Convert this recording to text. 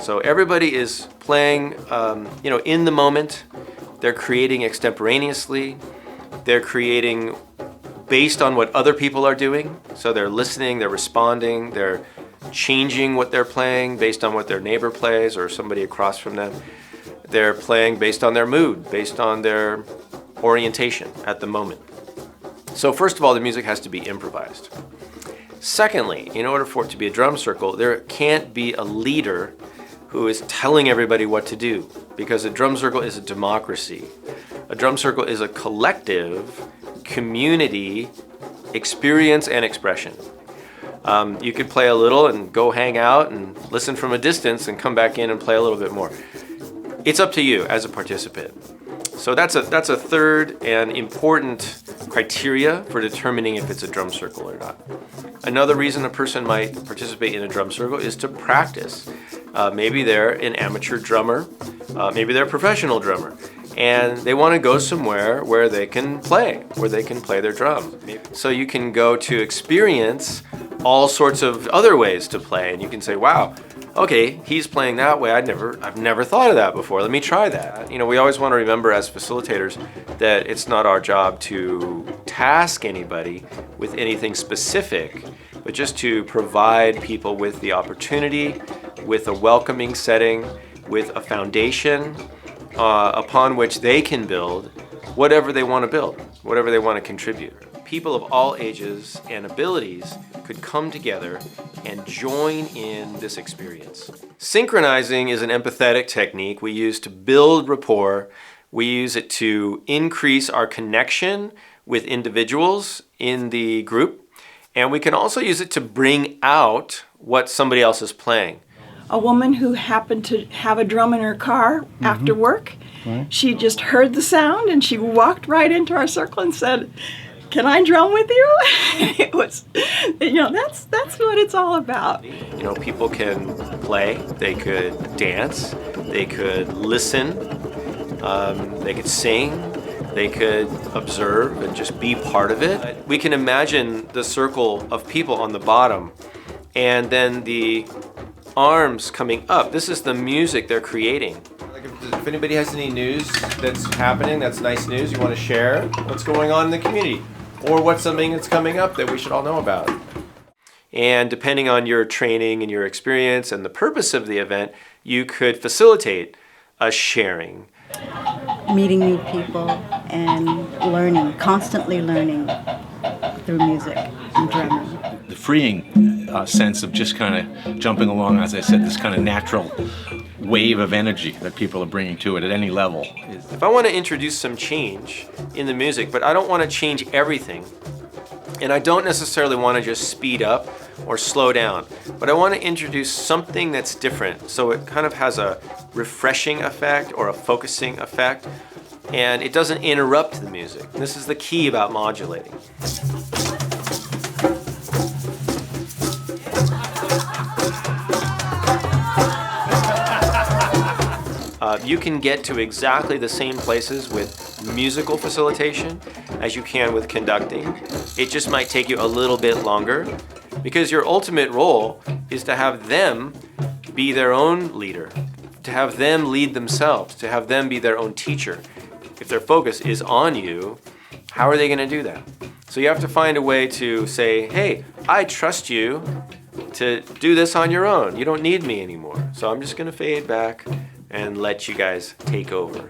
So everybody is playing, in the moment. They're creating extemporaneously. They're creating based on what other people are doing. So they're listening, they're responding, they're changing what they're playing based on what their neighbor plays or somebody across from them. They're playing based on their mood, based on their orientation at the moment. So first of all, the music has to be improvised. Secondly, in order for it to be a drum circle, there can't be a leader who is telling everybody what to do, because a drum circle is a democracy. A drum circle is a collective community experience and expression. You could play a little and go hang out and listen from a distance and come back in and play a little bit more. It's up to you as a participant. So that's a third and important criteria for determining if it's a drum circle or not. Another reason a person might participate in a drum circle is to practice. Maybe they're an amateur drummer, maybe they're a professional drummer, and they want to go somewhere where they can play their drum. So you can go to experience all sorts of other ways to play, and you can say, wow, okay, he's playing that way. I've never thought of that before. Let me try that. We always want to remember as facilitators that it's not our job to task anybody with anything specific, but just to provide people with the opportunity, with a welcoming setting, with a foundation upon which they can build whatever they want to build, whatever they want to contribute. People of all ages and abilities could come together and join in this experience. Synchronizing is an empathetic technique we use to build rapport. We use it to increase our connection with individuals in the group, and we can also use it to bring out what somebody else is playing. A woman who happened to have a drum in her car after work, she just heard the sound and she walked right into our circle and said, "Can I drum with you?" It was, that's what it's all about. People can play, they could dance, they could listen, they could sing, they could observe and just be part of it. We can imagine the circle of people on the bottom and then the arms coming up. This is the music they're creating. If anybody has any news that's happening, that's nice news, you want to share what's going on in the community, or what's something that's coming up that we should all know about. And depending on your training and your experience and the purpose of the event, you could facilitate a sharing. Meeting new people and constantly learning through music and drumming. The freeing sense of just kind of jumping along, as I said, this kind of natural wave of energy that people are bringing to it at any level. If I want to introduce some change in the music, but I don't want to change everything, and I don't necessarily want to just speed up or slow down, but I want to introduce something that's different, so it kind of has a refreshing effect or a focusing effect, and it doesn't interrupt the music. And this is the key about modulating. You can get to exactly the same places with musical facilitation as you can with conducting. It just might take you a little bit longer, because your ultimate role is to have them be their own leader, to have them lead themselves, to have them be their own teacher. If their focus is on you, how are they going to do that? So you have to find a way to say, hey, I trust you to do this on your own. You don't need me anymore. So I'm just going to fade back and let you guys take over.